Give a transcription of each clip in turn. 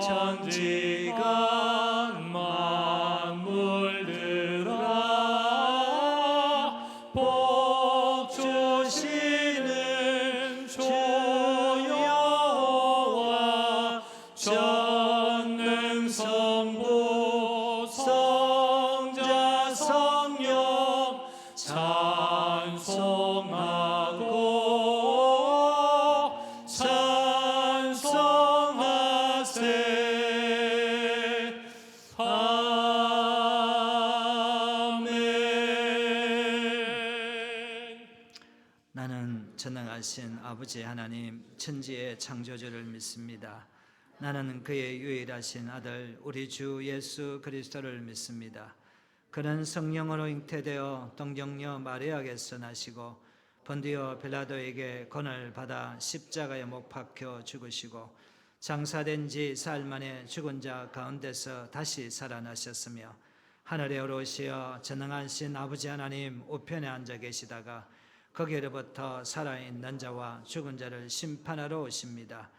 천지간 만물들아 복 주시는 주 여호와 전능 성부 성자 성령 찬송하고 찬송하세. 아멘. 나는 전능하신 아버지 하나님 천지의 창조주를 믿습니다. 나는 그의 유일하신 아들 우리 주 예수 그리스도를 믿습니다. 그는 성령으로 잉태되어 동정녀 마리아에게서 나시고 본디오 빌라도에게 권을 받아 십자가에 못 박혀 죽으시고 장사된 지 사흘 만에 죽은 자 가운데서 다시 살아나셨으며 하늘에 오르시어 전능하신 아버지 하나님 우편에 앉아 계시다가 거기로부터 살아있는 자와 죽은 자를 심판하러 오십니다.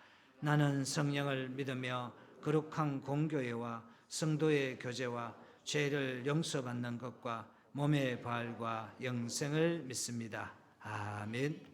나는 성령을 믿으며 거룩한 공교회와 성도의 교제와 죄를 용서받는 것과 몸의 부활과 영생을 믿습니다. 아멘.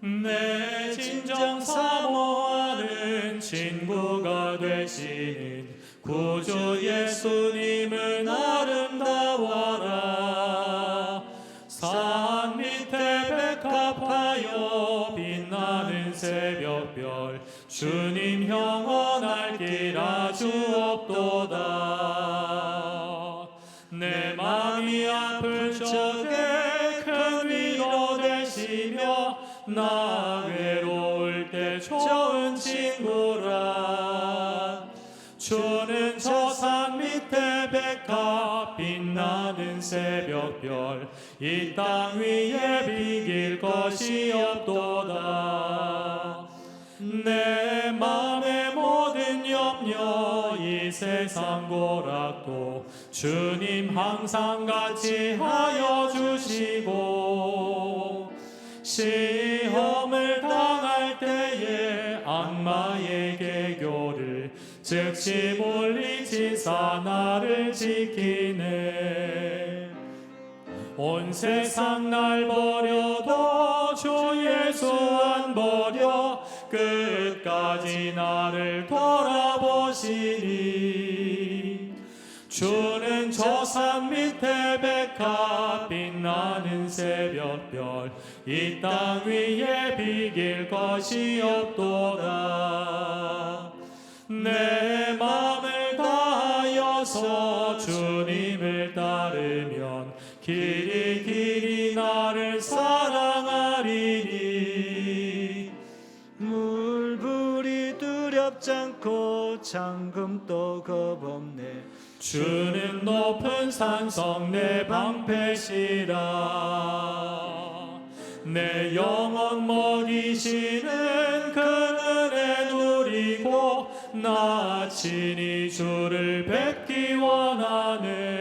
내 진정 사모하는 친구가 되시는 구주 예수님은 아름다워라. 산 밑에 백합하여 빛나는 새벽별 주님 영원할 길 아주 없도다. 내 맘이 아플 적에 큰 위로 되시며 나 외로울 때 좋은 친구라. 주는 저 산 밑에 백합 빛나는 새벽별 이 땅 위에 비길 것이 없도다. 내 맘의 모든 염려 이 세상 고락도 주님 항상 같이 하여 주시고 시험을 당할 때에 악마의 계교를 즉시 물리치사 나를 지키네. 온 세상 날 버려도 주 예수 안 버려 끝까지 나를 돌아보시니. 주는 저 산 밑에 백합 빛나는 새벽별 이 땅 위에 비길 것이 없도다. 내 맘을 다하여서 주님을 따르면 길이 길이 나를 사랑하리니. 물불이 두렵지 않고 잠금도 겁없네. 주는 높은 산성 내 방패시라. 내 영혼 먹이시는 그 은혜 누리고 나 친히 주를 뵙기 원하네.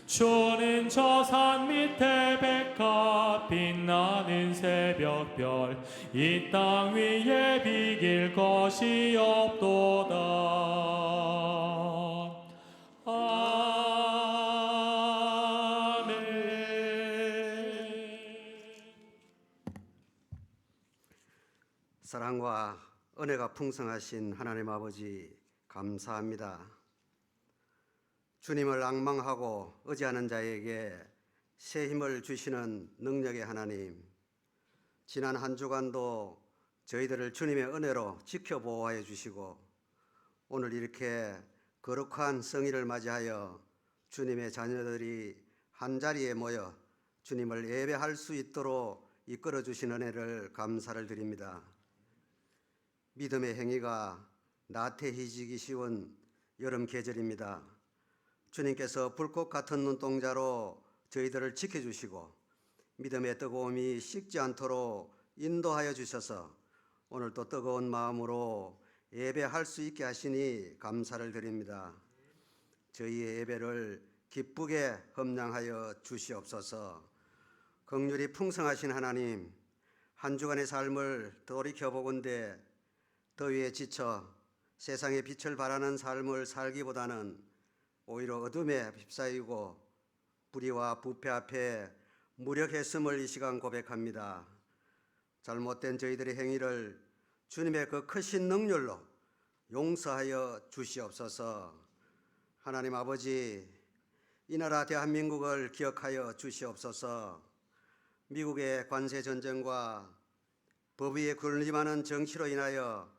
주는 저 산 밑에 백합 빛나는 새벽별 이 땅 위에 비길 것이 없도다. 아멘. 사랑과 은혜가 풍성하신 하나님 아버지 감사합니다. 주님을 앙망하고 의지하는 자에게 새 힘을 주시는 능력의 하나님, 지난 한 주간도 저희들을 주님의 은혜로 지켜보호해 주시고 오늘 이렇게 거룩한 성일을 맞이하여 주님의 자녀들이 한자리에 모여 주님을 예배할 수 있도록 이끌어 주신 은혜를 감사를 드립니다. 믿음의 행위가 나태해지기 쉬운 여름 계절입니다. 주님께서 불꽃 같은 눈동자로 저희들을 지켜주시고 믿음의 뜨거움이 식지 않도록 인도하여 주셔서 오늘도 뜨거운 마음으로 예배할 수 있게 하시니 감사를 드립니다. 저희의 예배를 기쁘게 험량하여 주시옵소서. 긍휼이 풍성하신 하나님, 한 주간의 삶을 돌이켜보건대 더위에 지쳐 세상의 빛을 발하는 삶을 살기보다는 오히려 어둠에 휩싸이고 불의와 부패 앞에 무력했음을 이 시간 고백합니다. 잘못된 저희들의 행위를 주님의 그 크신 능률로 용서하여 주시옵소서. 하나님 아버지, 이 나라 대한민국을 기억하여 주시옵소서. 미국의 관세 전쟁과 법 위에 군림하는 정치로 인하여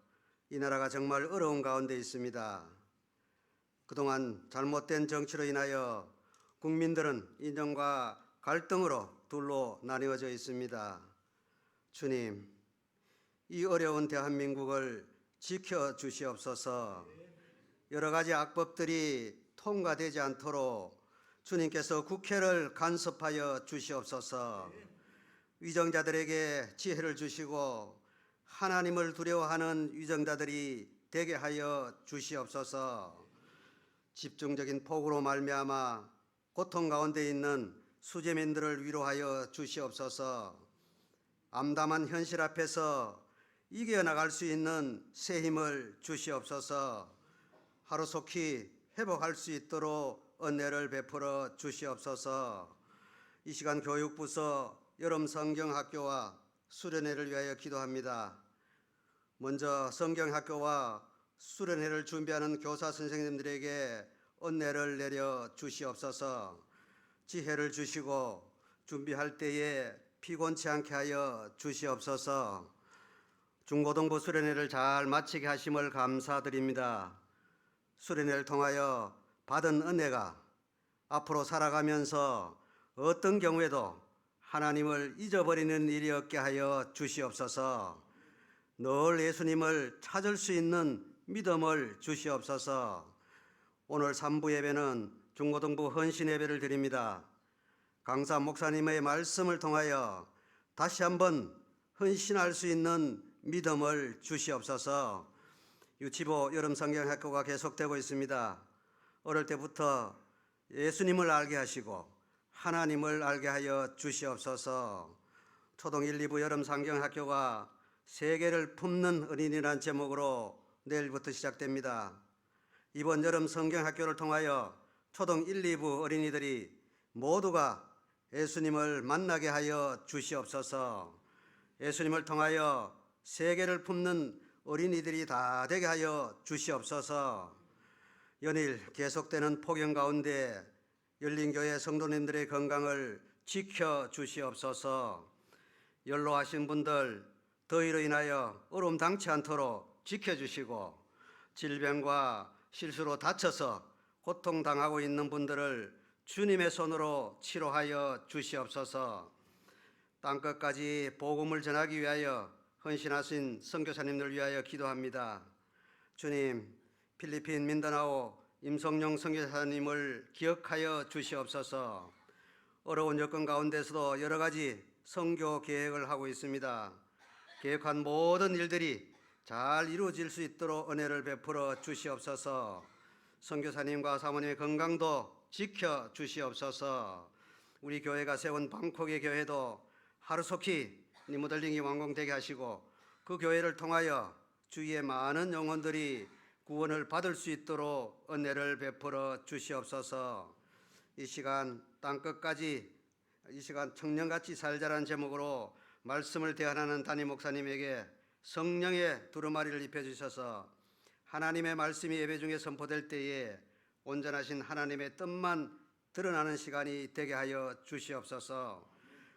이 나라가 정말 어려운 가운데 있습니다. 그동안 잘못된 정치로 인하여 국민들은 이념과 갈등으로 둘로 나뉘어져 있습니다. 주님, 이 어려운 대한민국을 지켜주시옵소서. 여러 가지 악법들이 통과되지 않도록 주님께서 국회를 간섭하여 주시옵소서. 위정자들에게 지혜를 주시고 하나님을 두려워하는 위정자들이 되게 하여 주시옵소서. 집중적인 폭우로 말미암아 고통 가운데 있는 수재민들을 위로하여 주시옵소서. 암담한 현실 앞에서 이겨나갈 수 있는 새 힘을 주시옵소서. 하루속히 회복할 수 있도록 은혜를 베풀어 주시옵소서. 이 시간 교육부서 여름 성경학교와 수련회를 위하여 기도합니다. 먼저 성경학교와 수련회를 준비하는 교사 선생님들에게 은혜를 내려 주시옵소서. 지혜를 주시고 준비할 때에 피곤치 않게 하여 주시옵소서. 중고등부 수련회를 잘 마치게 하심을 감사드립니다. 수련회를 통하여 받은 은혜가 앞으로 살아가면서 어떤 경우에도 하나님을 잊어버리는 일이 없게 하여 주시옵소서. 늘 예수님을 찾을 수 있는 믿음을 주시옵소서. 오늘 3부 예배는 중고등부 헌신 예배를 드립니다. 강사 목사님의 말씀을 통하여 다시 한번 헌신할 수 있는 믿음을 주시옵소서. 유치부 여름 성경학교가 계속되고 있습니다. 어릴 때부터 예수님을 알게 하시고 하나님을 알게 하여 주시옵소서. 초등 1, 2부 여름 성경학교가 세계를 품는 어린이라는 제목으로 내일부터 시작됩니다. 이번 여름 성경학교를 통하여 초등 1, 2부 어린이들이 모두가 예수님을 만나게 하여 주시옵소서. 예수님을 통하여 세계를 품는 어린이들이 다 되게 하여 주시옵소서. 연일 계속되는 폭염 가운데 열린교회 성도님들의 건강을 지켜주시옵소서. 연로하신 분들 더위로 인하여 얼음 당치 않도록 지켜주시고 질병과 실수로 다쳐서 고통당하고 있는 분들을 주님의 손으로 치료하여 주시옵소서. 땅끝까지 복음을 전하기 위하여 헌신하신 선교사님들 위하여 기도합니다. 주님, 필리핀 민다나오 임성용 선교사님을 기억하여 주시옵소서. 어려운 여건 가운데서도 여러 가지 선교 계획을 하고 있습니다. 계획한 모든 일들이 잘 이루어질 수 있도록 은혜를 베풀어 주시옵소서. 선교사님과 사모님의 건강도 지켜 주시옵소서. 우리 교회가 세운 방콕의 교회도 하루속히 리모델링이 완공되게 하시고 그 교회를 통하여 주위의 많은 영혼들이 구원을 받을 수 있도록 은혜를 베풀어 주시옵소서. 이 시간 땅끝까지 이 시간 청년같이 살자라는 제목으로 말씀을 대언하는 담임 목사님에게 성령의 두루마리를 입혀주셔서 하나님의 말씀이 예배 중에 선포될 때에 온전하신 하나님의 뜻만 드러나는 시간이 되게 하여 주시옵소서.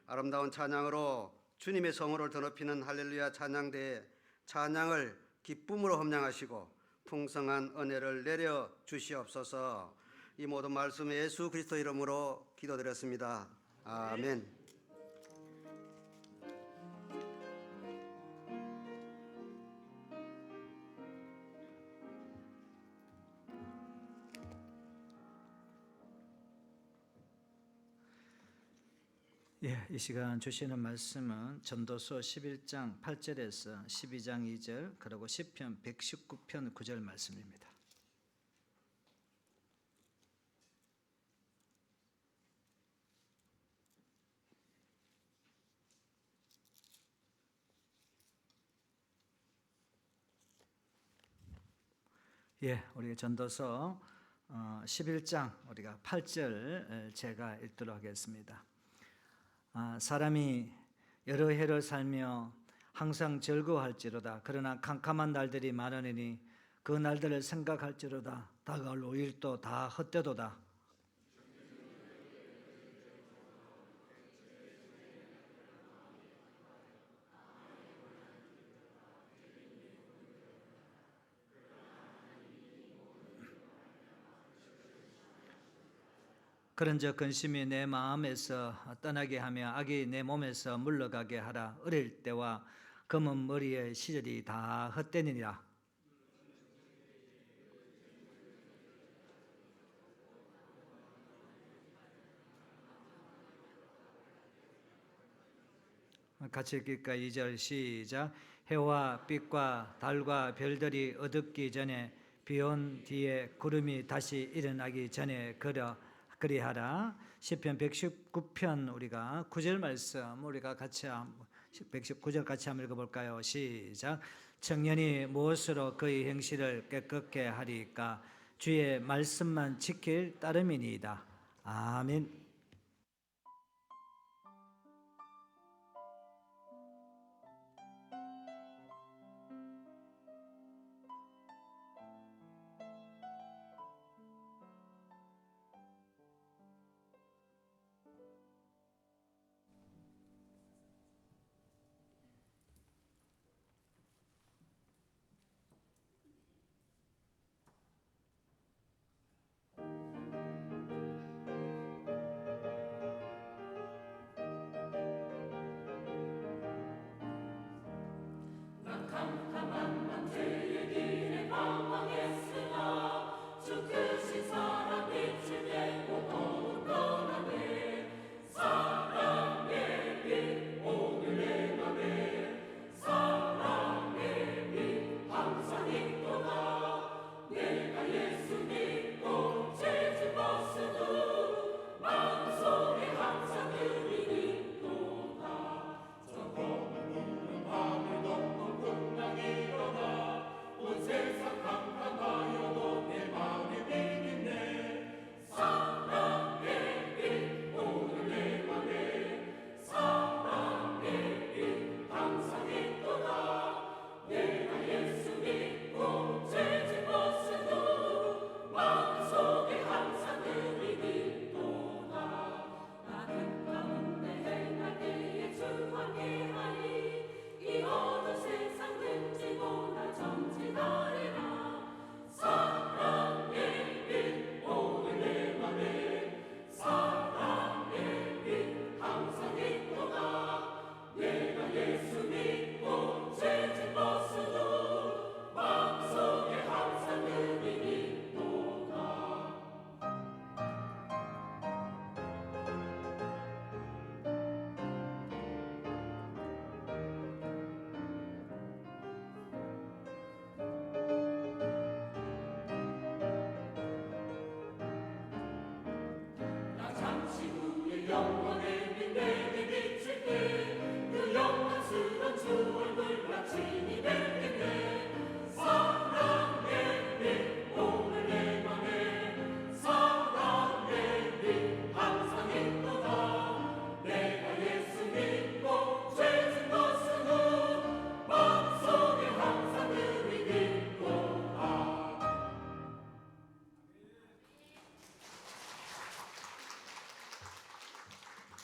아름다운 찬양으로 주님의 성호를 더 높이는 할렐루야 찬양대에 찬양을 기쁨으로 험량하시고 풍성한 은혜를 내려 주시옵소서. 이 모든 말씀 예수 그리스도 이름으로 기도드렸습니다. 아멘. 예, 이 시간 주시는 말씀은 전도서 11장 8절에서 12장 2절 그리고 시편 119편 9절 말씀입니다. 예, 우리 전도서 11장 우리가 8절 제가 읽도록 하겠습니다. 사람이 여러 해를 살며 항상 즐거워할지로다. 그러나 캄캄한 날들이 많으니 그 날들을 생각할지로다. 다가올 5일도 다 헛되도다. 그런즉 근심이 내 마음에서 떠나게 하며 악이 내 몸에서 물러가게 하라. 어릴 때와 검은 머리의 시절이 다 헛되니라. 같이 읽을까? 2절 시작. 해와 빛과 달과 별들이 어둡기 전에 비온 뒤에 구름이 다시 일어나기 전에 그리하라. 시편 119편 우리가 9절 말씀 우리가 같이 119절 같이 한번 읽어볼까요? 시작. 청년이 무엇으로 그의 행실을 깨끗게 하리까? 주의 말씀만 지킬 따름이니이다. 아멘.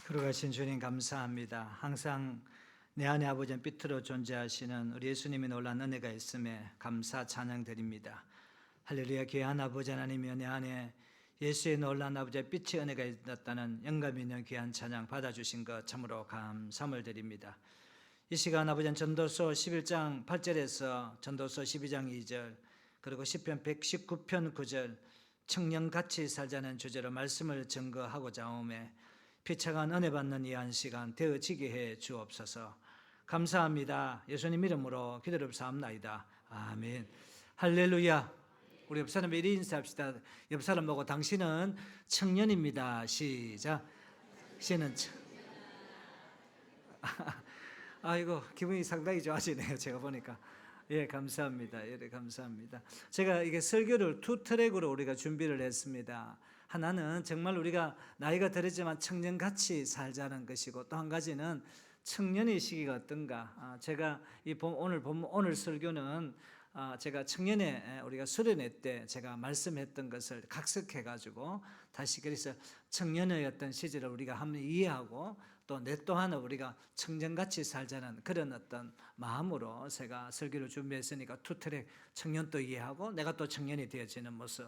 거룩하신 주님 감사합니다. 항상 내 안에 아버지는 빛으로 존재하시는 우리 예수님이 놀란 은혜가 있음에 감사 찬양 드립니다. 할렐루야. 귀한 아버지 하나님이여, 내 안에 예수의 놀란 아버지의 빛의 은혜가 있었다는 영감 있는 귀한 찬양 받아주신 것 참으로 감사함을 드립니다. 이 시간 아버지는 전도서 11장 8절에서 전도서 12장 2절 그리고 시편 119편 9절 청년같이 살자는 주제로 말씀을 증거하고자 하오매 피차간 은혜 받는 이 한 시간 되어지게 해 주옵소서. 감사합니다. 예수님 이름으로 기도롭사옵나이다. 아멘. 할렐루야. 우리 옆 사람 이리 인사합시다. 옆 사람 보고 당신은 청년입니다. 시작. 당신은 아이고 기분이 상당히 좋아지네요. 제가 보니까 예, 감사합니다. 예, 감사합니다. 제가 이게 설교를 투 트랙으로 우리가 준비를 했습니다. 하나는 정말 우리가 나이가 들었지만 청년같이 살자는 것이고, 또 한 가지는 청년의 시기가 어떤가. 제가 오늘 설교는 제가 청년회 우리가 수련회 때 제가 말씀했던 것을 각색해 가지고 다시, 그래서 청년의 어떤 시절을 우리가 한번 이해하고 또 내 또한 우리가 청년같이 살자는 그런 어떤 마음으로 제가 설교를 준비했으니까 투트랙 청년도 이해하고 내가 또 청년이 되어지는 모습.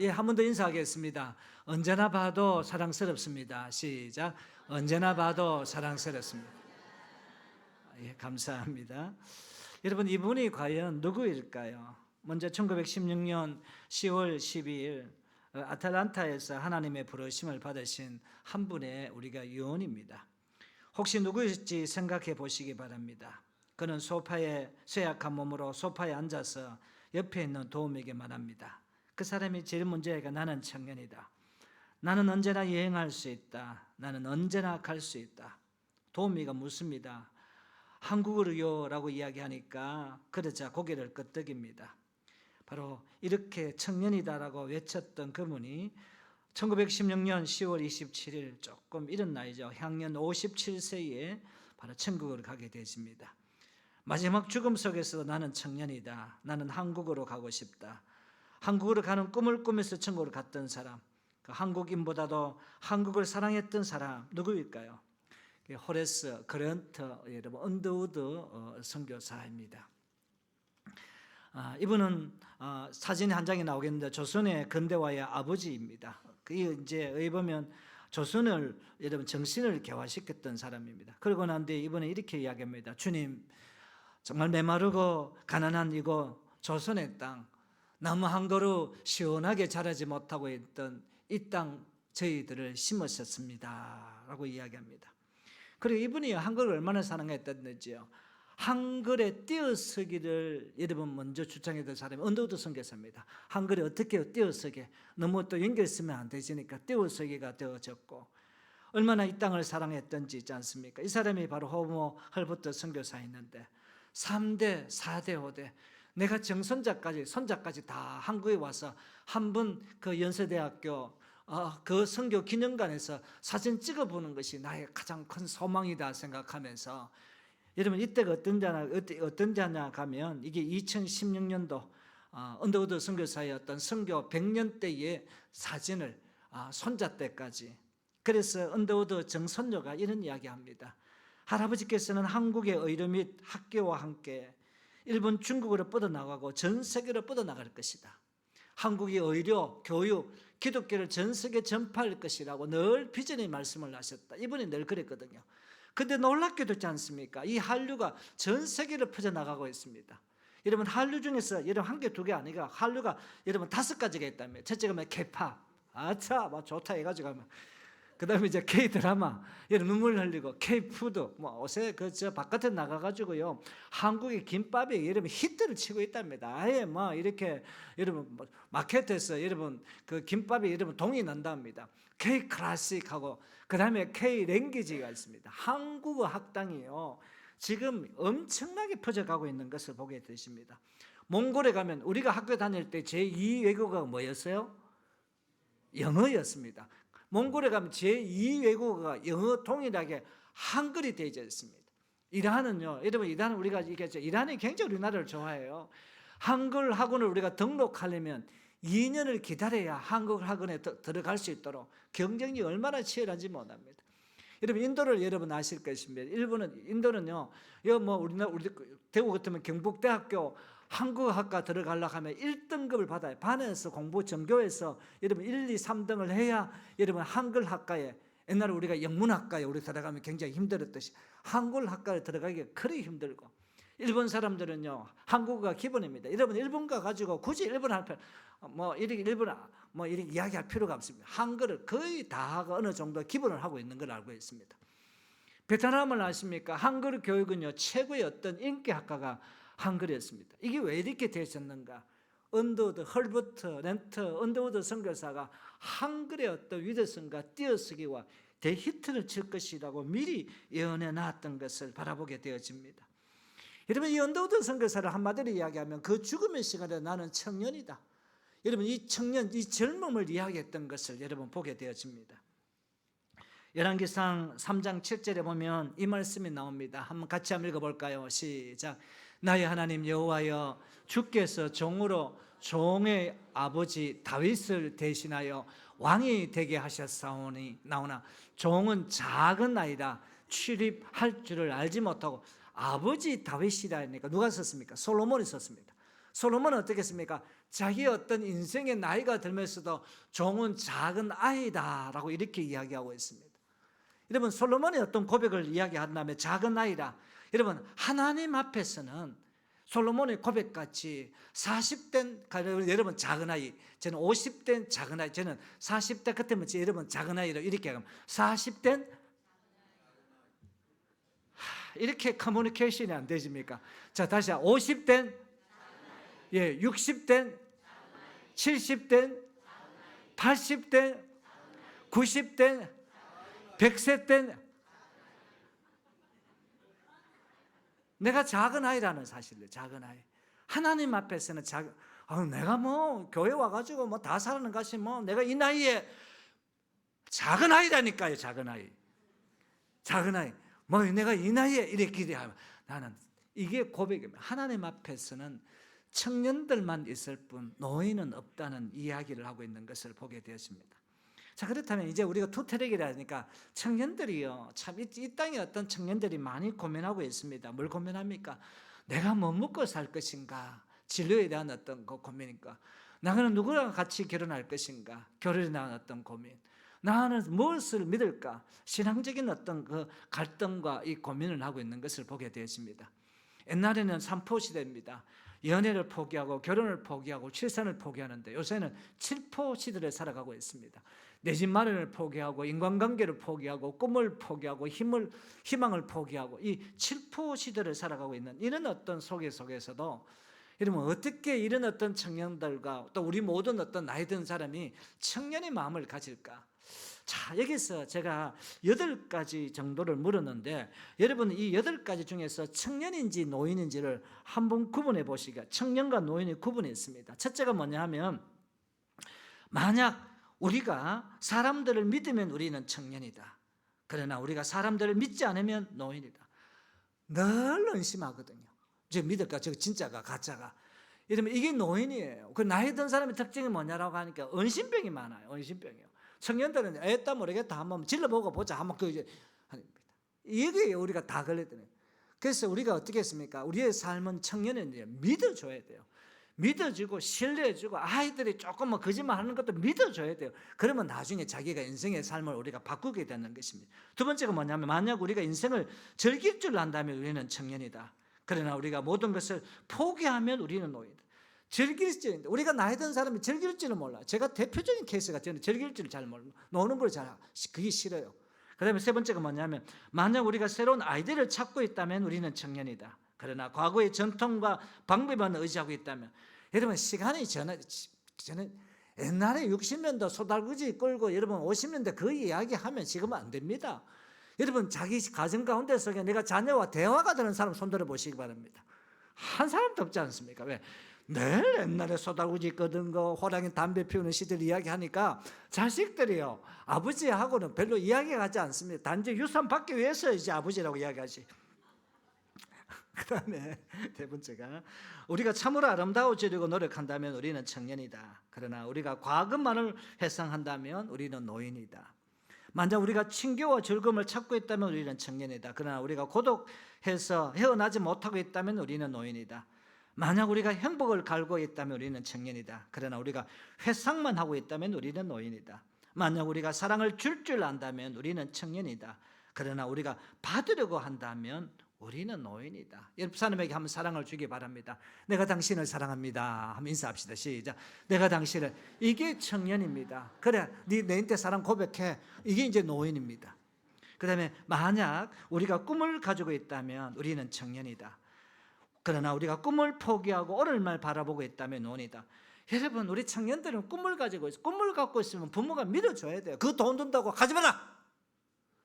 예, 한 번 더 인사하겠습니다. 언제나 봐도 사랑스럽습니다. 시작. 언제나 봐도 사랑스럽습니다. 예, 감사합니다. 여러분, 이분이 과연 누구일까요? 먼저 1916년 10월 12일 아틀란타에서 하나님의 부르심을 받으신 한 분의 우리가 유언입니다. 혹시 누구일지 생각해 보시기 바랍니다. 그는 소파에 쇠약한 몸으로 소파에 앉아서 옆에 있는 도움에게 말합니다. 그 사람이 제일 문제가 나는 청년이다. 나는 언제나 여행할 수 있다. 나는 언제나 갈 수 있다. 도우미가 묻습니다. 한국어로요? 라고 이야기하니까 그러자 고개를 끄덕입니다. 바로 이렇게 청년이다라고 외쳤던 그분이 1916년 10월 27일 조금 이른 나이죠. 향년 57세에 바로 천국을 가게 되십니다. 마지막 죽음 속에서도 나는 청년이다. 나는 한국으로 가고 싶다. 한국으로 가는 꿈을 꾸면서 천국을 갔던 사람, 그 한국인보다도 한국을 사랑했던 사람 누구일까요? 호레스 그랜트 여러분 언더우드 선교사입니다. 이분은 사진 한 장이 나오겠는데 조선의 근대화의 아버지입니다. 그게 이제 여기 보면 조선을 여러분 정신을 개화시켰던 사람입니다. 그러고 난 뒤에 이분은 이렇게 이야기합니다. 주님, 정말 메마르고 가난한 이곳 조선의 땅, 나무 한 그루 시원하게 자라지 못하고 있던 이 땅 저희들을 심으셨습니다 라고 이야기합니다. 그리고 이분이 한글을 얼마나 사랑했던지요, 한글에 띄어쓰기를 여러분 먼저 주장했던 사람이 언더우드 선교사입니다. 한글에 어떻게 띄어쓰게, 너무 또 연결 쓰면 안 되지니까 띄어쓰기가 되어졌고, 얼마나 이 땅을 사랑했던지 있지 않습니까? 이 사람이 바로 호모 헐버트 선교사였는데 3대, 4대, 5대 내가 손자까지 다 한국에 와서 한 번 그 연세대학교 그 선교 기념관에서 사진 찍어보는 것이 나의 가장 큰 소망이다 생각하면서, 여러분 이때가 어떤 자냐 가면 이게 2016년도 언더우드 선교사의 어떤 선교 100년 때의 사진을 손자 때까지. 그래서 언더우드 정선조가 이런 이야기합니다. 할아버지께서는 한국의 의료 및 학교와 함께 일본 중국으로 뻗어나가고 전 세계로 뻗어나갈 것이다. 한국의 의료, 교육, 기독교를 전 세계 전파할 것이라고 늘 비전의 말씀을 하셨다. 이분이 늘 그랬거든요. 근데 놀랍게도 있지 않습니까? 이 한류가 전 세계로 퍼져나가고 있습니다. 여러분 한류 중에서 여러분 한 개, 두 개 아니라 한류가 여러분 5가지가 있다며. 첫째가 뭐 K-팝, 아차, 뭐 좋다 해가지고 하면. 그다음에 이제 K-드라마, 여러분 눈물 흘리고 K-푸드, 뭐 옷에 저 바깥에 나가가지고요 한국의 김밥이 여러분 히트를 치고 있답니다. 아예 뭐 이렇게 여러분 뭐 마켓에서 여러분 그 김밥이 여러분 동이 난답니다. K-클래식하고 그다음에 K-랭귀지가 있습니다. 한국어 학당이요 지금 엄청나게 퍼져가고 있는 것을 보게 되십니다. 몽골에 가면 우리가 학교 다닐 때 제2 외국어가 뭐였어요? 영어였습니다. 몽골에 가면 제2 외국어가 영어 동일하게 한글이 되어져 있습니다. 이란은요, 여러분 이란은 우리가 얘기했죠. 이란이 굉장히 우리나라를 좋아해요. 한글 학원을 우리가 등록하려면 2년을 기다려야 한글 학원에 들어갈 수 있도록 경쟁이 얼마나 치열한지 못합니다. 여러분 인도를 여러분 아실 것입니다. 인도는요, 우리 대구 같으면 경북대학교 한국어학과 들어가려고 하면 1등급을 받아요. 반에서 공부 전교에서 여러분 1, 2, 3등을 해야 여러분 한글학과에, 옛날에 우리가 영문학과에 우리 들어가면 굉장히 힘들었듯이 한글학과에 들어가기가 그리 힘들고, 일본 사람들은요 한국어가 기본입니다. 여러분 일본 가가지고 굳이 일본 할 이렇게 이야기할 필요가 없습니다. 한글을 거의 다 어느 정도 기본을 하고 있는 걸 알고 있습니다. 베트남을 아십니까? 한글 교육은요 최고의 어떤 인기 학과가 한글이었습니다. 이게 왜 이렇게 되셨는가? 언더우드, 헐버트, 렌트, 언더우드 선교사가 한글의 어떤 위대성과 띄어쓰기와 대히트를 칠 것이라고 미리 예언해 놨던 것을 바라보게 되어집니다. 여러분, 이 언더우드 선교사를 한마디로 이야기하면 그 죽음의 시간에 나는 청년이다. 여러분, 이 청년, 이 젊음을 이야기했던 것을 여러분 보게 되어집니다. 열왕기상 3장 7절에 보면 이 말씀이 나옵니다. 한번 같이 한번 읽어볼까요? 시작. 나의 하나님 여호와여, 주께서 종으로 종의 아버지 다윗을 대신하여 왕이 되게 하셨사오니 나오나 종은 작은 아이라 출입할 줄을 알지 못하고. 아버지 다윗이라니까 누가 썼습니까? 솔로몬이 썼습니다. 솔로몬은 어떻게 했습니까? 자기 어떤 인생의 나이가 들면서도 종은 작은 아이다라고 이렇게 이야기하고 있습니다. 여러분, 솔로몬이 어떤 고백을 이야기한다면 작은 아이라. 여러분, 하나님 앞에서는 솔로몬의 고백같이 40대 여러분 작은 아이, 저는 50대 작은 아이, 저는 40대 같으면 여러분 작은 아이로 이렇게 하면 40대 이렇게 커뮤니케이션이 안 되십니까? 자, 다시 50대, 예, 60대, 70대, 80대, 90대, 100세 때 내가 작은 아이라는 사실이에요. 작은 아이. 하나님 앞에서는 내가 뭐 교회 와가지고 뭐 다 살아는 것이 뭐 내가 이 나이에 작은 아이라니까요. 작은 아이. 작은 아이. 뭐 내가 이 나이에 이렇게 기대하면 나는 이게 고백입니다. 하나님 앞에서는 청년들만 있을 뿐 노인은 없다는 이야기를 하고 있는 것을 보게 되었습니다. 자, 그렇다면 이제 우리가 투트랙이라니까 청년들이요, 참 이 땅에 어떤 청년들이 많이 고민하고 있습니다. 뭘 고민합니까? 내가 뭐 먹고 살 것인가? 진로에 대한 어떤 그 고민인가? 나는 누구랑 같이 결혼할 것인가? 결혼에 대한 어떤 고민. 나는 무엇을 믿을까? 신앙적인 어떤 그 갈등과 이 고민을 하고 있는 것을 보게 되었습니다. 옛날에는 삼포 시대입니다. 연애를 포기하고 결혼을 포기하고 출산을 포기하는데 요새는 칠포 시대를 살아가고 있습니다. 내 집 마련을 포기하고 인간관계를 포기하고 꿈을 포기하고 희망을 포기하고 이 칠포 시대를 살아가고 있는 이런 어떤 속에서도 여러분, 어떻게 이런 어떤 청년들과 또 우리 모든 어떤 나이 든 사람이 청년의 마음을 가질까? 자, 여기서 제가 8가지 정도를 물었는데 여러분, 이 8가지 중에서 청년인지 노인인지를 한번 구분해 보시기가, 청년과 노인이 구분이 있습니다. 첫째가 뭐냐 하면, 만약 우리가 사람들을 믿으면 우리는 청년이다. 그러나 우리가 사람들을 믿지 않으면 노인이다. 늘 의심하거든요. 저 믿을까? 저 진짜가 가짜가? 이러면 이게 노인이에요. 그 나이 든 사람의 특징이 뭐냐라고 하니까 의심병이 많아요. 의심병이요. 청년들은 에따 모르겠다 한번 질러보고 보자 한번 합니다. 이게 우리가 다 걸렸더니. 그래서 우리가 어떻게 했습니까? 우리의 삶은 청년은 믿어줘야 돼요. 믿어주고 신뢰해주고 아이들이 조금 뭐 거짓말하는 것도 믿어줘야 돼요. 그러면 나중에 자기가 인생의 삶을 우리가 바꾸게 되는 것입니다. 두 번째가 뭐냐면, 만약 우리가 인생을 즐길 줄 안다면 우리는 청년이다. 그러나 우리가 모든 것을 포기하면 우리는 노인이다. 즐길 줄, 우리가 나이 든 사람이 즐길 줄을 몰라. 제가 대표적인 케이스가 저는 즐길 줄을 잘 몰라. 노는 걸 잘, 그게 싫어요. 그 다음에 세 번째가 뭐냐면, 만약 우리가 새로운 아이디어를 찾고 있다면 우리는 청년이다. 그러나 과거의 전통과 방법만 의지하고 있다면, 여러분, 시간이 저는 옛날에 60년대 소달구지 끌고 여러분 50년대 그 이야기 하면 지금은 안 됩니다. 여러분, 자기 가정 가운데 속에 내가 자녀와 대화가 되는 사람 손들어 보시기 바랍니다. 한 사람도 없지 않습니까? 왜? 늘 옛날에 소달구지 끄던 거, 호랑이 담배 피우는 시절 이야기하니까 자식들이요, 아버지하고는 별로 이야기가 하지 않습니다. 단지 유산 받기 위해서 이제 아버지라고 이야기하지. 그 다음에 네 번째가, 우리가 참으로 아름다워지려고 노력한다면 우리는 청년이다. 그러나 우리가 과거만을 회상한다면 우리는 노인이다. 만약 우리가 친교와 즐거움을 찾고 있다면 우리는 청년이다. 그러나 우리가 고독해서 헤어나지 못하고 있다면 우리는 노인이다. 만약 우리가 행복을 갈고 있다면 우리는 청년이다. 그러나 우리가 회상만 하고 있다면 우리는 노인이다. 만약 우리가 사랑을 줄 줄 안다면 우리는 청년이다. 그러나 우리가 받으려고 한다면 우리는 노인이다. 옆 사람에게 한번 사랑을 주기 바랍니다. 내가 당신을 사랑합니다. 한번 인사합시다. 시작. 내가 당신을. 이게 청년입니다. 그래, 내한테 사랑 고백해. 이게 이제 노인입니다. 그 다음에 만약 우리가 꿈을 가지고 있다면 우리는 청년이다. 그러나 우리가 꿈을 포기하고 오늘만 바라보고 있다면 노인이다. 여러분, 우리 청년들은 꿈을 가지고 있어요. 꿈을 갖고 있으면 부모가 믿어줘야 돼요. 그 돈 든다고 가지 마라.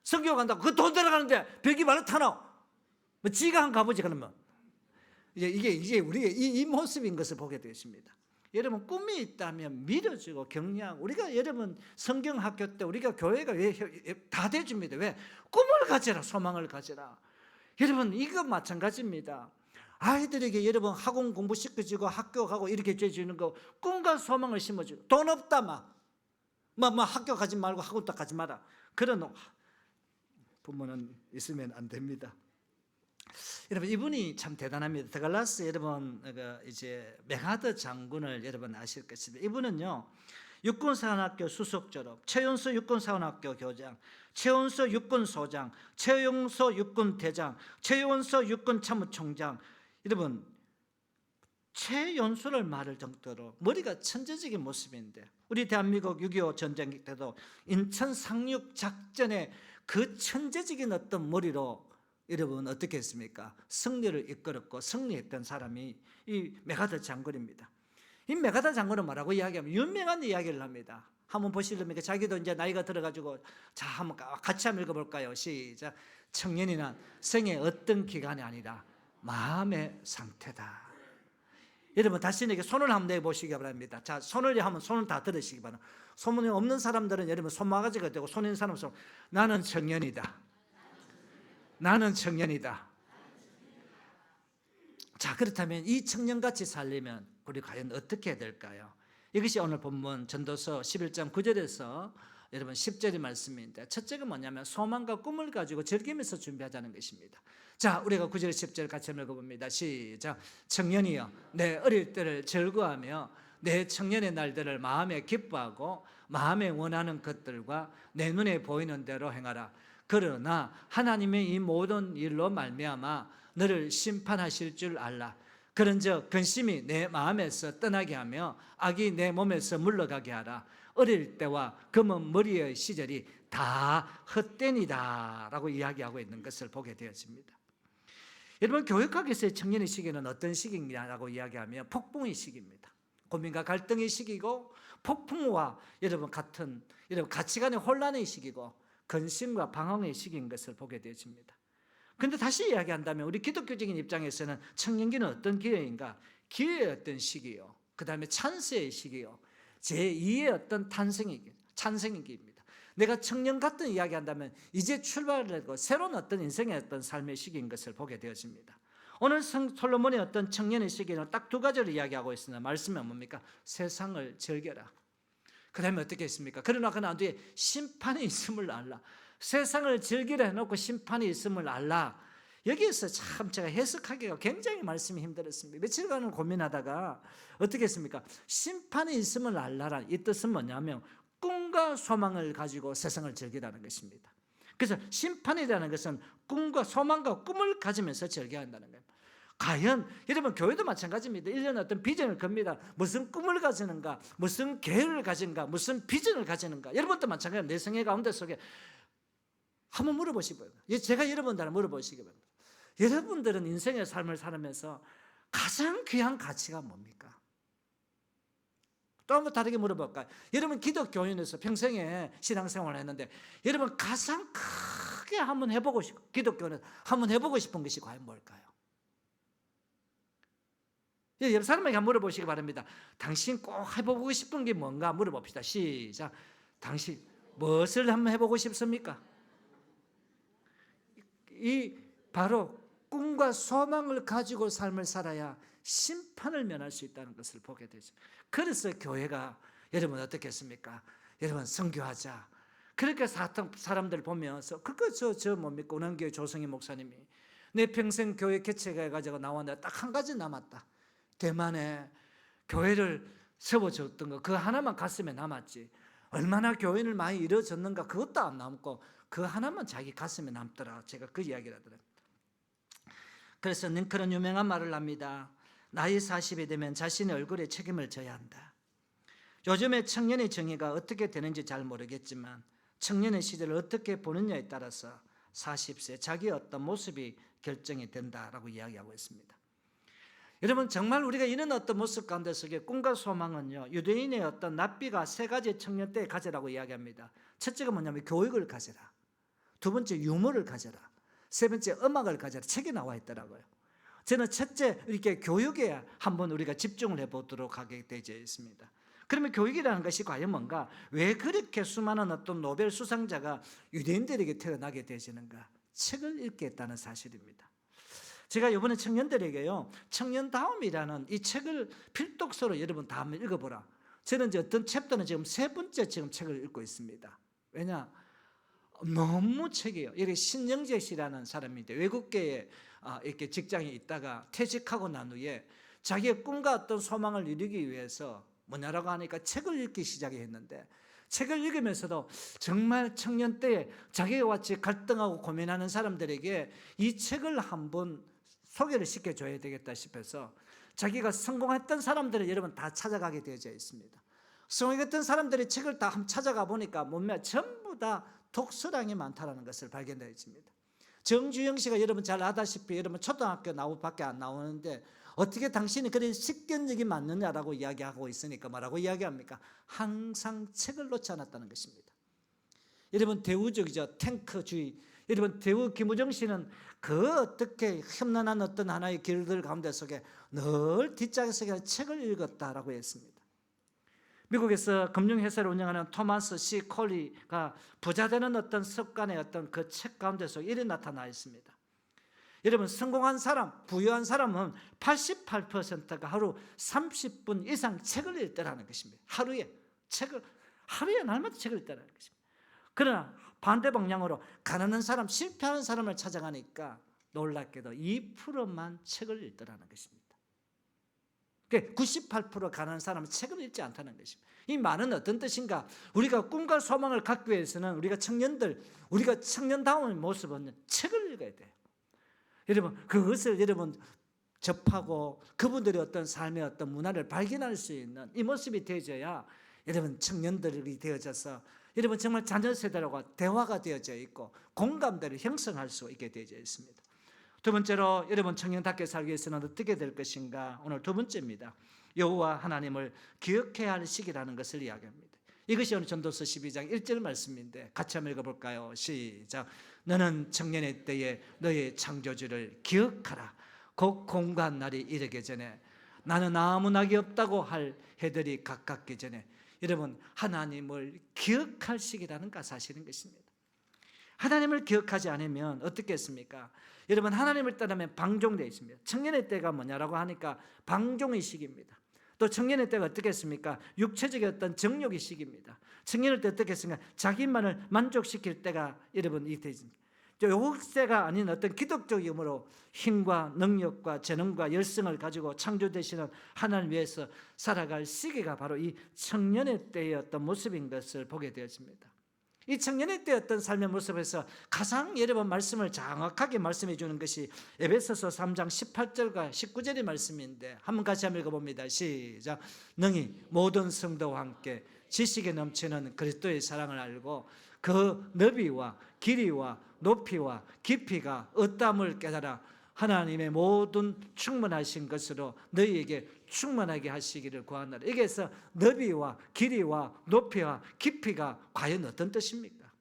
성교 간다고 그 돈 들어가는데 벽이 말로 타노. 뭐 지가 한 가보지 그러면. 이게 우리의 이 모습인 것을 보게 되십니다. 여러분 꿈이 있다면 믿어주고 격려하고 우리가 여러분 성경학교 때 우리가 교회가 다 돼줍니다. 왜? 꿈을 가져라 소망을 가져라. 여러분 이거 마찬가지입니다. 아이들에게 여러분 학원 공부 시켜주고 학교 가고 이렇게 해주는 거 꿈과 소망을 심어주고 돈 없다 막 학교 가지 말고 학원도 가지 마라. 그런 부모는 있으면 안 됩니다. 여러분 이분이 참 대단합니다. 드갈라스 여러분 이제 맥하더 장군을 여러분 아실 것입니다. 이분은요 육군사관학교 수석 졸업, 최연소 육군사관학교 교장, 최연소 육군소장, 최용소 육군대장, 최연소 육군참모총장. 여러분 최연소를 말할 정도로 머리가 천재적인 모습인데 우리 대한민국 6.25 전쟁 때도 인천 상륙 작전에 그 천재적인 어떤 머리로 여러분 어떻게 했습니까? 승리를 이끌었고 승리했던 사람이 이 맥하더 장군입니다. 이 맥하더 장군은 뭐라고 이야기하면 유명한 이야기를 합니다. 한번 보시렵니까? 자기도 이제 나이가 들어가지고 자 한번 같이 한번 읽어볼까요? 시작. 청년이란 생의 어떤 기간이 아니라 마음의 상태다. 여러분 다시 이렇게 손을 한번 내보시기 바랍니다. 자 손을 하면 손을 다 들으시기 바랍니다. 소문이 없는 사람들은 여러분 손마가지가 되고 손 있는 사람은 나는 청년이다. 나는 청년이다. 자 그렇다면 이 청년같이 살려면 우리 과연 어떻게 해야 될까요? 이것이 오늘 본문 전도서 11장 9절에서 여러분 10절의 말씀인데 첫째가 뭐냐면 소망과 꿈을 가지고 즐기면서 준비하자는 것입니다. 자 우리가 9절 10절 같이 읽어봅니다. 시작. 청년이여 내 어릴 때를 즐거워하며 내 청년의 날들을 마음에 기뻐하고 마음에 원하는 것들과 내 눈에 보이는 대로 행하라. 그러나 하나님의 이 모든 일로 말미암아 너를 심판하실 줄 알라. 그런즉 근심이 내 마음에서 떠나게 하며 악이 내 몸에서 물러가게 하라. 어릴 때와 검은 머리의 시절이 다 헛되니다 라고 이야기하고 있는 것을 보게 되었습니다. 여러분 교육학에서의 청년의 시기는 어떤 시기냐라고 이야기하면 폭풍의 시기입니다. 고민과 갈등의 시기고 폭풍과 여러분 같은 여러분 가치관의 혼란의 시기고 근심과 방황의 시기인 것을 보게 되어집니다. 그런데 다시 이야기한다면 우리 기독교적인 입장에서는 청년기는 어떤 기회인가? 기회의 어떤 시기요. 그 다음에 찬스의 시기요. 제2의 어떤 찬생의 기입니다. 내가 청년 같은 이야기한다면 이제 출발을 하고 새로운 어떤 인생의 어떤 삶의 시기인 것을 보게 되어집니다. 오늘 솔로몬의 어떤 청년의 시기는 딱 두 가지를 이야기하고 있습니다. 말씀은 뭡니까? 세상을 즐겨라. 그 다음에 어떻게 했습니까? 그러나 그 난 뒤에 심판이 있음을 알라. 세상을 즐기라 해놓고 심판이 있음을 알라. 여기에서 참 제가 해석하기가 굉장히 말씀이 힘들었습니다. 며칠간은 고민하다가 어떻게 했습니까? 심판이 있음을 알라란 이 뜻은 뭐냐면 꿈과 소망을 가지고 세상을 즐기라는 것입니다. 그래서 심판이라는 것은 꿈과 소망과 꿈을 가지면서 즐겨야 한다는 거예요. 과연 여러분 교회도 마찬가지입니다. 1년 어떤 비전을 겁니다. 무슨 꿈을 가지는가, 무슨 계획을 가지는가, 무슨 비전을 가지는가. 여러분도 마찬가지입니다. 내 생애 가운데 속에 한번 물어보시기 바랍니다. 제가 여러분들한테 물어보시기 바랍니다. 여러분들은 인생의 삶을 살면서 가장 귀한 가치가 뭡니까? 또 한번 다르게 물어볼까요? 여러분 기독교인에서 평생에 신앙생활을 했는데 여러분 가장 크게 한번 해보고 싶고 기독교인에서 한번 해보고 싶은 것이 과연 뭘까요? 여러 사람에게 한번 물어보시기 바랍니다. 당신 꼭 해보고 싶은 게 뭔가 물어봅시다. 시작. 당신 무엇을 한번 해보고 싶습니까? 이 바로 꿈과 소망을 가지고 삶을 살아야 심판을 면할 수 있다는 것을 보게 되죠. 그래서 교회가 여러분 어떻게 했습니까? 여러분 선교하자. 그렇게 사람들 보면서 그거 저 뭡니까? 운원교회 조성희 목사님이 내 평생 교회 개척해 가지고 나왔는데 딱 한 가지 남았다. 대만에 교회를 세워줬던 거 그 하나만 가슴에 남았지. 얼마나 교인을 많이 이루어졌는가 그것도 안 남고 그 하나만 자기 가슴에 남더라. 제가 그 이야기를 하더라고요. 그래서 그런 유명한 말을 합니다. 나이 40이 되면 자신의 얼굴에 책임을 져야 한다. 요즘에 청년의 정의가 어떻게 되는지 잘 모르겠지만 청년의 시절을 어떻게 보느냐에 따라서 40세 자기의 어떤 모습이 결정이 된다라고 이야기하고 있습니다. 여러분 정말 우리가 이런 어떤 모습 가운데 속에 꿈과 소망은요 유대인의 어떤 납비가 세 가지 청년 때에 가져라고 이야기합니다. 첫째가 뭐냐면 교육을 가져라. 두 번째 유머를 가져라. 세 번째 음악을 가져라. 책에 나와 있더라고요. 저는 첫째 이렇게 교육에 한번 우리가 집중을 해보도록 하게 되어 있습니다. 그러면 교육이라는 것이 과연 뭔가? 왜 그렇게 수많은 어떤 노벨 수상자가 유대인들에게 태어나게 되시는가? 책을 읽겠다는 사실입니다. 제가 이번에 청년들에게요, 청년다움이라는 이 책을 필독서로 여러분 다 한번 읽어보라. 저는 이제 어떤 챕터는 지금 3번째 지금 책을 읽고 있습니다. 왜냐? 너무 책이에요. 이렇게 신영재 씨라는 사람인데 외국계에 이렇게 직장에 있다가 퇴직하고 난 후에 자기의 꿈과 어떤 소망을 이루기 위해서 뭐냐라고 하니까 책을 읽기 시작했는데, 책을 읽으면서도 정말 청년 때에 자기와 같이 갈등하고 고민하는 사람들에게 이 책을 한번 소개를 시켜줘야 되겠다 싶어서 자기가 성공했던 사람들을 여러분 다 찾아가게 되어져 있습니다. 성공했던 사람들의 책을 다 한번 찾아가 보니까 몸매 전부 다 독서량이 많다는 것을 발견되었습니다. 정주영 씨가 여러분 잘 아다시피 여러분 초등학교 나오밖에 안 나오는데 어떻게 당신이 그런 식견력이 맞느냐라고 이야기하고 있으니까 뭐라고 이야기합니까? 항상 책을 놓지 않았다는 것입니다. 여러분 대우적이죠. 탱크주의. 여러분 대우 김우정 씨는 그 어떻게 험난한 어떤 하나의 길들 가운데 속에 늘 뒷장에서 그냥 책을 읽었다라고 했습니다. 미국에서 금융회사를 운영하는 토마스 C 콜리가 부자 되는 어떤 습관의 어떤 그 책 가운데서 이래 나타나 있습니다. 여러분 성공한 사람, 부유한 사람은 88%가 하루 30분 이상 책을 읽더라는 것입니다. 하루에 날마다 책을 읽더라는 것입니다. 그러나 반대 방향으로 가난한 사람, 실패하는 사람을 찾아가니까 놀랍게도 2%만 책을 읽더라는 것입니다. 98% 가난한 사람은 책을 읽지 않다는 것입니다. 이 말은 어떤 뜻인가? 우리가 꿈과 소망을 갖기 위해서는 우리가 청년들, 우리가 청년다운 모습은 책을 읽어야 돼요. 여러분 그것을 여러분 접하고 그분들의 어떤 삶의 어떤 문화를 발견할 수 있는 이 모습이 되어져야 여러분 청년들이 되어져서 여러분 정말 자녀 세대와 대화가 되어져 있고 공감대를 형성할 수 있게 되어져 있습니다. 두 번째로 여러분 청년답게 살기 위해서는 어떻게 될 것인가? 오늘 두 번째입니다. 여호와 하나님을 기억해야 할 시기라는 것을 이야기합니다. 이것이 오늘 전도서 12장 1절 말씀인데 같이 한번 읽어볼까요? 시작. 너는 청년의 때에 너의 창조주를 기억하라. 곧 공고한 날이 이르기 전에 나는 아무 낙이 없다고 할 해들이 가깝기 전에. 여러분 하나님을 기억할 시기라는 사실인 것입니다. 하나님을 기억하지 않으면 어떻겠습니까? 여러분 하나님을 떠나면 방종되어 있습니다. 청년의 때가 뭐냐라고 하니까 방종의 시기입니다. 또 청년의 때가 어떻겠습니까? 육체적인 어떤 정욕의 시기입니다. 청년의 때 어떻겠습니까? 자기만을 만족시킬 때가 여러분 이 때입니다. 요것때가 아닌 어떤 기독적 힘으로 힘과 능력과 재능과 열성을 가지고 창조되시는 하나님 위해서 살아갈 시기가 바로 이 청년의 때의 어떤 모습인 것을 보게 되었습니다. 이 청년의 때 어떤 삶의 모습에서 가장 여러분 말씀을 정확하게 말씀해 주는 것이 에베소서 3장 18절과 19절의 말씀인데 한번 같이 한번 읽어봅니다. 시작. 능히 모든 성도와 함께 지식에 넘치는 그리스도의 사랑을 알고 그 너비와 길이와 높이와 깊이가 어떠함을 깨달아 하나님의 모든 충만하신 것으로 너희에게 충만하게 하시기를 구하노라. 여기에서 너비와 길이와 높이와 깊이가 과연 어떤 뜻입니까?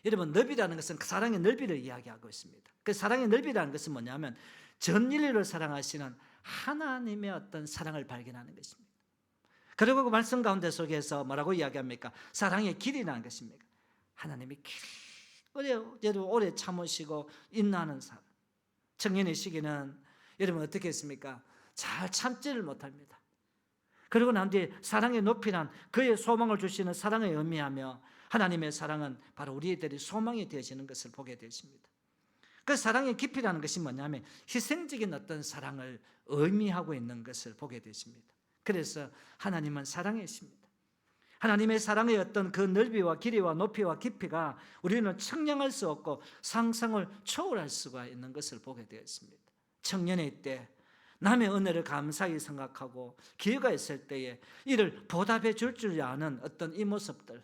여러분 너비라는 것은 사랑의 넓이를 이야기하고 있습니다. 그 사랑의 넓이라는 것은 뭐냐면 전 인류를 사랑하시는 하나님의 어떤 사랑을 발견하는 것입니다. 그리고 그 말씀 가운데 속에서 뭐라고 이야기합니까? 사랑의 길이라는 것입니까? 하나님이 오래 참으시고 인내하는 사람. 청년의 시기는 여러분 어떻게 했습니까? 잘 참지를 못합니다. 그리고 난 뒤에 사랑의 높이란 그의 소망을 주시는 사랑을 의미하며 하나님의 사랑은 바로 우리들이 소망이 되어지는 것을 보게 되십니다. 그 사랑의 깊이라는 것이 뭐냐면 희생적인 어떤 사랑을 의미하고 있는 것을 보게 되십니다. 그래서 하나님은 사랑이십니다. 하나님의 사랑의 어떤 그 넓이와 길이와 높이와 깊이가 우리는 측량할 수 없고 상상을 초월할 수가 있는 것을 보게 되었습니다. 청년의 때 남의 은혜를 감사히 생각하고 기회가 있을 때에 이를 보답해 줄 아는 어떤 이 모습들,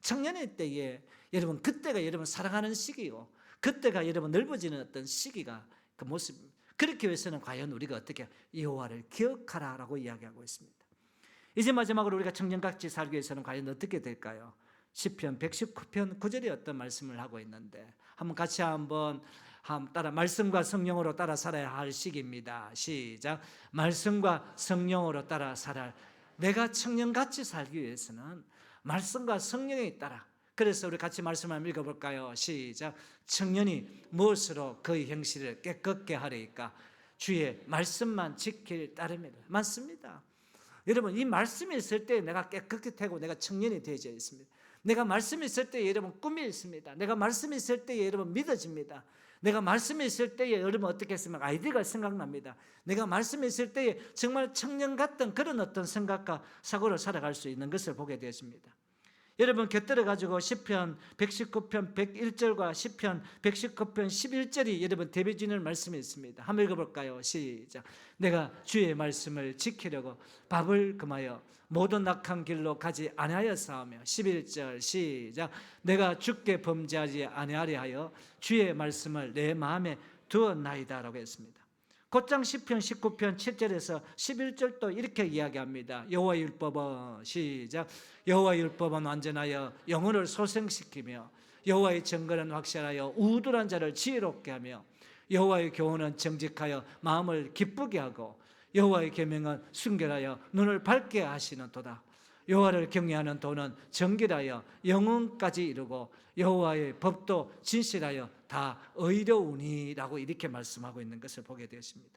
청년의 때에 여러분 그때가 여러분 사랑하는 시기요, 그때가 여러분 넓어지는 어떤 시기가 그 모습입니다. 그렇기 위해서는 과연 우리가 어떻게 여호와를 기억하라라고 이야기하고 있습니다. 이제 마지막으로 우리가 청년같이 살기 위해서는 과연 어떻게 될까요? 시편 119편 9절에 어떤 말씀을 하고 있는데 한번 같이 한번 따라 말씀과 성령으로 따라 살아야 할 시기입니다. 시작. 말씀과 성령으로 따라 살아야 내가 청년같이 살기 위해서는 말씀과 성령에 따라. 그래서 우리 같이 말씀 한번 읽어볼까요? 시작. 청년이 무엇으로 그의 행실을 깨끗게 하리이까? 주의 말씀만 지킬 따름이라. 맞습니다. 여러분, 이 말씀이 있을 때 내가 깨끗게 되고 내가 청년이 되어져 있습니다. 내가 말씀이 있을 때 여러분 꿈이 있습니다. 내가 말씀이 있을 때 여러분 믿어집니다. 내가 말씀이 있을 때에 여러분 어떻게 했습니까? 아이디어가 생각납니다. 내가 말씀이 있을 때에 정말 청년 같던 그런 어떤 생각과 사고를 살아갈 수 있는 것을 보게 되었습니다. 여러분 곁들여 가지고 시편 119편 101절과 시편 119편 11절이 여러분 대비진을 말씀이 있습니다. 한번 읽어볼까요? 시작. 내가 주의 말씀을 지키려고 밥을 금하여 모든 악한 길로 가지 아니하였사오며 11절 시작. 내가 주께 범죄하지 아니하려 하여 주의 말씀을 내 마음에 두었나이다라고 했습니다. 곧장 시편 19편 7절에서 11절도 이렇게 이야기합니다. 여호와의 율법은 시작. 여호와의 율법은 완전하여 영혼을 소생시키며 여호와의 정거는 확실하여 우둔한 자를 지혜롭게 하며 여호와의 교훈은 정직하여 마음을 기쁘게 하고 여호와의 계명은 순결하여 눈을 밝게 하시는 도다. 여호와를 경외하는 도는 정결하여 영혼까지 이루고 여호와의 법도 진실하여 다 의로우니라고 이렇게 말씀하고 있는 것을 보게 되었습니다.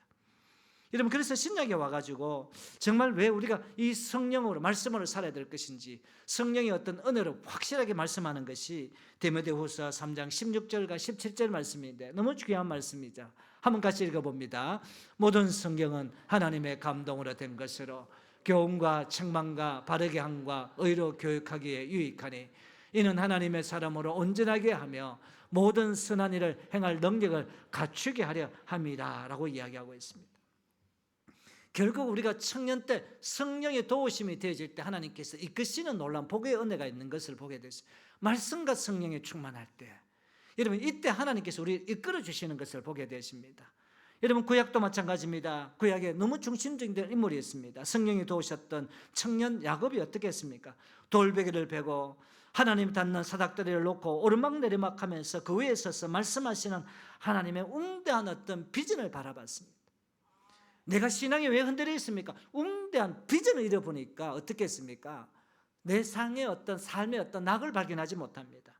여러분 그래서 신약에 와가지고 정말 왜 우리가 이 성령으로 말씀으로 살아야 될 것인지 성령의 어떤 은혜로 확실하게 말씀하는 것이 디모데후서 3장 16절과 17절 말씀인데 너무 중요한 말씀이죠. 한번 같이 읽어봅니다. 모든 성경은 하나님의 감동으로 된 것으로 교훈과 책망과 바르게 함과 의로 교육하기에 유익하니 이는 하나님의 사람으로 온전하게 하며 모든 선한 일을 행할 능력을 갖추게 하려 함이라 라고 이야기하고 있습니다. 결국 우리가 청년 때 성령의 도우심이 되어질 때 하나님께서 이끄시는 놀라운 복의 은혜가 있는 것을 보게 됐어요. 말씀과 성령에 충만할 때 여러분 이때 하나님께서 우리를 이끌어 주시는 것을 보게 되십니다. 여러분 구약도 마찬가지입니다. 구약에 너무 중심적인 인물이 있습니다. 성령이 도우셨던 청년 야곱이 어떻게 했습니까? 돌베개를 베고 하나님 닿는 사닥다리를 놓고 오르막 내리막 하면서 그 위에 서서 말씀하시는 하나님의 웅대한 어떤 비전을 바라봤습니다. 내가 신앙이 왜 흔들려 있습니까? 웅대한 비전을 잃어보니까 어떻게 했습니까? 내 상의 어떤 삶의 어떤 낙을 발견하지 못합니다.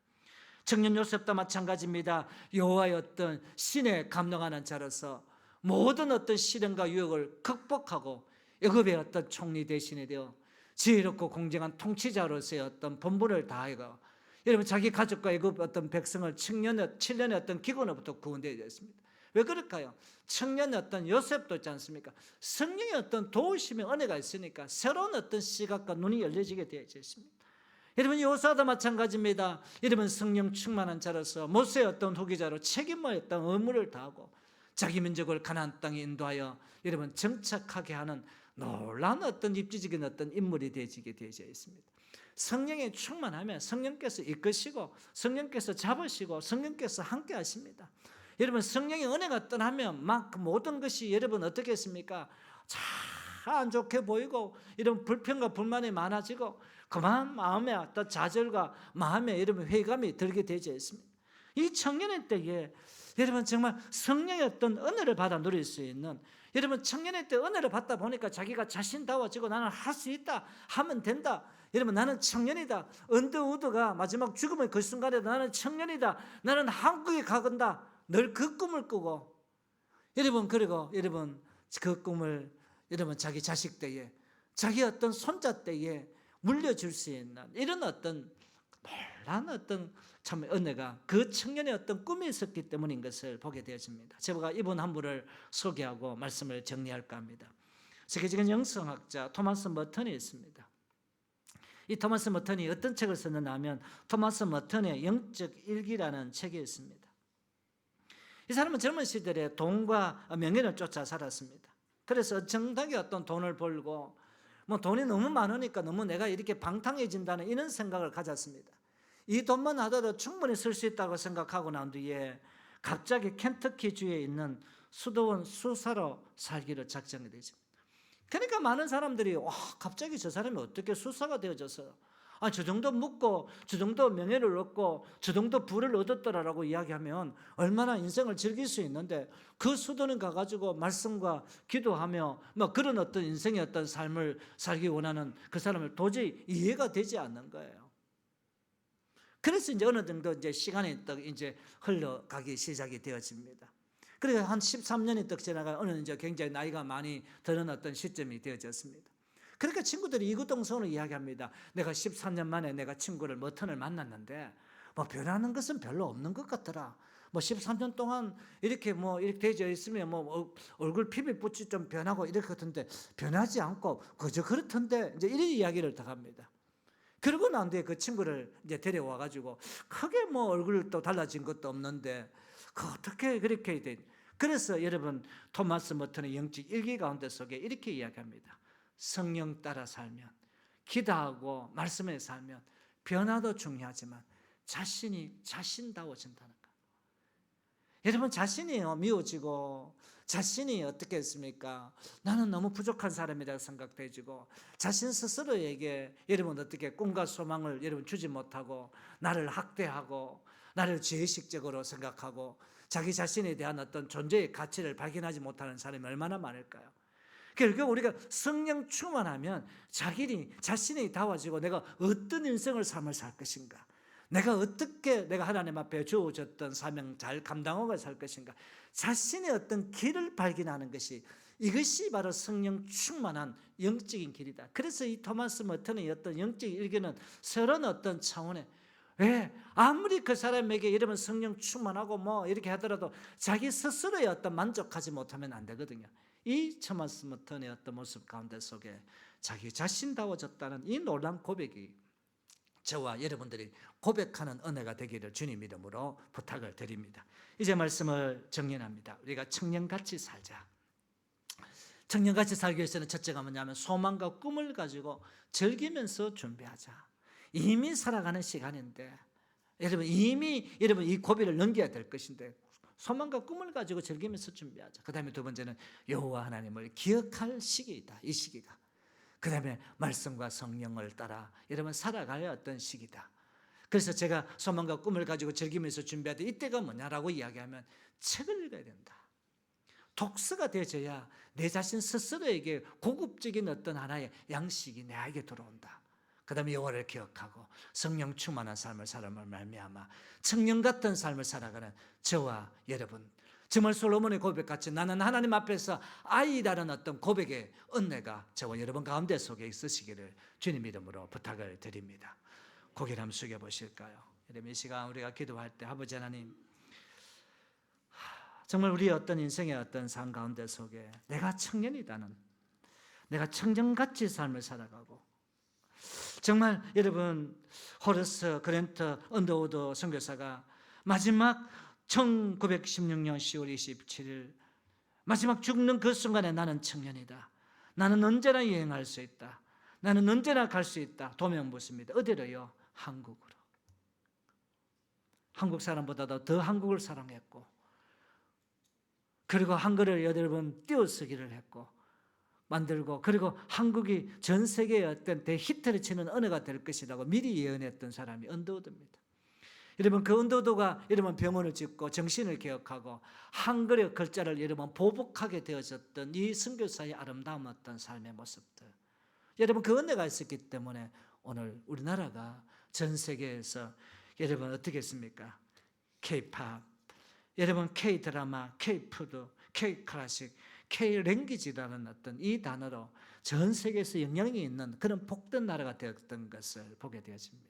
청년 요셉도 마찬가지입니다. 여호와의 어떤 신에 감동하는 자로서 모든 어떤 시련과 유혹을 극복하고 애굽의 어떤 총리 대신에 되어 지혜롭고 공정한 통치자로서의 어떤 본분을 다하고 여러분 자기 가족과 애굽 어떤 백성을 7년의 어떤 기근으로부터 구원되어야 됐습니다. 왜 그럴까요? 청년의 어떤 요셉도 있지 않습니까? 성령의 어떤 도우심의 은혜가 있으니까 새로운 어떤 시각과 눈이 열려지게 되어 있습니다. 여러분 여호수아도 마찬가지입니다. 여러분 성령 충만한 자로서 모세의 어떤 후계자로 책임을 했던 의무를 다하고 자기 민족을 가나안 땅에 인도하여 여러분 정착하게 하는 놀라운 어떤 입지적인 어떤 인물이 되어지게 되어 있습니다. 성령에 충만하면 성령께서 이끄시고 성령께서 잡으시고 성령께서 함께 하십니다. 여러분 성령의 은혜가 떠나면 막 모든 것이 여러분 어떻게 했습니까? 잘 안 좋게 보이고 이런 불평과 불만이 많아지고 그만 마음에 어떤 좌절과 마음에 여러분 회의감이 들게 되어 있습니다. 이 청년의 때에 여러분 정말 성령의 어떤 은혜를 받아 누릴 수 있는 여러분 청년의 때 은혜를 받다 보니까 자기가 자신다워지고 나는 할 수 있다 하면 된다. 여러분 나는 청년이다. 언더우드가 마지막 죽음의 그 순간에도 나는 청년이다. 나는 한국에 가건다. 늘 그 꿈을 꾸고 여러분 그리고 여러분 그 꿈을 여러분 자기 자식 때에 자기 어떤 손자 때에 물려줄 수 있는 이런 어떤 놀라운 어떤 참 은혜가 그 청년의 어떤 꿈이 있었기 때문인 것을 보게 되어집니다. 제가 이분 한 분을 소개하고 말씀을 정리할까 합니다. 세계적인 영성학자 토마스 머턴이 있습니다. 이 토마스 머턴이 어떤 책을 썼느냐 하면 토마스 머턴의 영적 일기라는 책이 있습니다. 이 사람은 젊은 시절에 돈과 명예를 쫓아 살았습니다. 그래서 정당히 어떤 돈을 벌고 뭐 돈이 너무 많으니까 너무 내가 이렇게 방탕해진다는 이런 생각을 가졌습니다. 이 돈만 하더라도 충분히 쓸 수 있다고 생각하고 난 뒤에 갑자기 켄터키주에 있는 수도원 수사로 살기로 작정이 되죠. 그러니까 많은 사람들이 와 갑자기 저 사람이 어떻게 수사가 되어져서 저 정도 묻고 저 정도 명예를 얻고 저 정도 부를 얻었더라라고 이야기하면 얼마나 인생을 즐길 수 있는데, 그 수도는 가가지고 말씀과 기도하며 뭐 그런 어떤 인생의 어떤 삶을 살기 원하는 그 사람을 도저히 이해가 되지 않는 거예요. 그래서 이제 어느 정도 이제 시간이 딱 이제 흘러가기 시작이 되어집니다. 그래서 한 13년이 딱 지나가 어느 이제 굉장히 나이가 많이 드는 어떤 시점이 되어졌습니다. 그러니까 친구들이 이구동성으로 이야기합니다. 내가 13년 만에 내가 친구를 머턴을 만났는데 뭐 변하는 것은 별로 없는 것 같더라. 뭐 13년 동안 이렇게 되어 있으면 뭐 얼굴 피부빛이 좀 변하고 이렇게 같은데 변하지 않고 그저 그렇던데, 이제 이런 이야기를 다 합니다. 그러고 난 뒤에 그 친구를 이제 데려와 가지고 크게 뭐 얼굴도 달라진 것도 없는데 그 어떻게 그렇게 돼? 그래서 여러분, 토마스 머턴의 영적 일기 가운데 속에 이렇게 이야기합니다. 성령 따라 살면, 기도하고 말씀에 살면 변화도 중요하지만 자신이 자신다워진다는 거. 여러분, 자신이 미워지고 자신이 어떻게 했습니까? 나는 너무 부족한 사람이라고 생각되지고 자신 스스로에게 여러분 어떻게 꿈과 소망을 여러분 주지 못하고 나를 학대하고 나를 죄의식적으로 생각하고 자기 자신에 대한 어떤 존재의 가치를 발견하지 못하는 사람이 얼마나 많을까요? 결국 우리가 성령 충만하면 자신이 다워지고 내가 어떤 인생을 삶을 살 것인가, 내가 어떻게 내가 하나님 앞에 주어졌던 사명 잘 감당하고 살 것인가, 자신의 어떤 길을 발견하는 것이, 이것이 바로 성령 충만한 영적인 길이다. 그래서 이 토마스 머턴의 어떤 영적 일기는 새로운 어떤 차원의, 왜 아무리 그 사람에게 이러면 성령 충만하고 뭐 이렇게 하더라도 자기 스스로의 어떤 만족하지 못하면 안 되거든요. 이 토마스 머턴의 어떤 모습 가운데 속에 자기 자신다워졌다는 이 놀라운 고백이 저와 여러분들이 고백하는 은혜가 되기를 주님 이름으로 부탁을 드립니다. 이제 말씀을 정리합니다. 우리가 청년같이 살자. 청년같이 살기 위해서는 첫째가 뭐냐면 소망과 꿈을 가지고 즐기면서 준비하자. 이미 살아가는 시간인데 여러분, 이미 여러분 이 고비를 넘겨야 될 것인데 소망과 꿈을 가지고 즐기면서 준비하자. 그 다음에 두 번째는 여호와 하나님을 기억할 시기이다. 이 시기가. 그 다음에 말씀과 성령을 따라 여러분 살아갈 어떤 시기다. 그래서 제가 소망과 꿈을 가지고 즐기면서 준비할 때 이때가 뭐냐라고 이야기하면 책을 읽어야 된다. 독서가 되어져야 내 자신 스스로에게 고급적인 어떤 하나의 양식이 내게 들어온다. 그 다음에 여호와를 기억하고 성령 충만한 삶을 살아감을 말미암아 청년 같은 삶을 살아가는 저와 여러분, 정말 솔로몬의 고백같이 나는 하나님 앞에서 아이라는 어떤 고백의 은혜가 저와 여러분 가운데 속에 있으시기를 주님 이름으로 부탁을 드립니다. 고개를 한번 숙여보실까요? 여러분, 이 시간 우리가 기도할 때 아버지 하나님, 정말 우리의 어떤 인생의 어떤 삶 가운데 속에 내가 청년이다는, 내가 청년같이 삶을 살아가고, 정말 여러분 호러스 그랜트 언더우드 선교사가 마지막 1916년 10월 27일 마지막 죽는 그 순간에 나는 청년이다. 나는 언제나 여행할 수 있다. 나는 언제나 갈 수 있다. 도명 묻습니다. 어디로요? 한국으로. 한국 사람보다도 더 한국을 사랑했고, 그리고 한글을 여러분 띄어쓰기를 했고 만들고, 그리고 한국이 전 세계의 어떤 대히트를 치는 언어가 될 것이라고 미리 예언했던 사람이 언더우드입니다. 여러분, 그 언더우드가 여러분 병원을 짓고 정신을 개혁하고 한글의 글자를 여러분 보복하게 되어졌던 이 선교사의 아름다운 어떤 삶의 모습들, 여러분 그 은혜가 있었기 때문에 오늘 우리나라가 전 세계에서 여러분 어떻게 했습니까? K-팝, 여러분 K-드라마, K-푸드, K-클래식, K-랭귀지라는 어떤 이 단어로 전 세계에서 영향이 있는 그런 복된 나라가 되었던 것을 보게 되어집니다.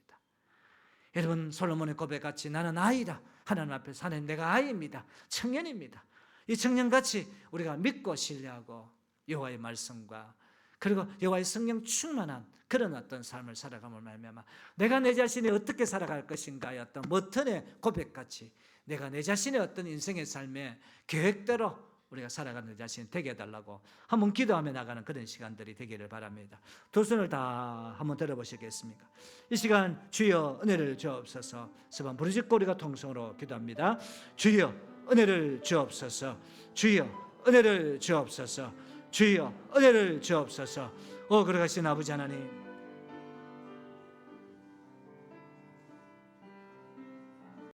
여러분, 솔로몬의 고백같이 나는 아이다. 하나님 앞에서 하나님 내가 아이입니다. 청년입니다. 이 청년같이 우리가 믿고 신뢰하고 여호와의 말씀과 그리고 여호와의 성령 충만한 그런 어떤 삶을 살아감을 말미암아 내가 내 자신이 어떻게 살아갈 것인가의 어떤 머턴의 고백같이 내가 내 자신의 어떤 인생의 삶의 계획대로 우리가 살아가는 자신이 되게 해달라고 한번 기도하며 나가는 그런 시간들이 되기를 바랍니다. 두 손을 다 한번 들어보시겠습니까? 이 시간 주여 은혜를 주옵소서. 서번 부르짖고 우리가 통성으로 기도합니다. 주여 은혜를 주옵소서. 주여 은혜를 주옵소서. 주여 은혜를 주옵소서. 걸어가신 아버지 하나님,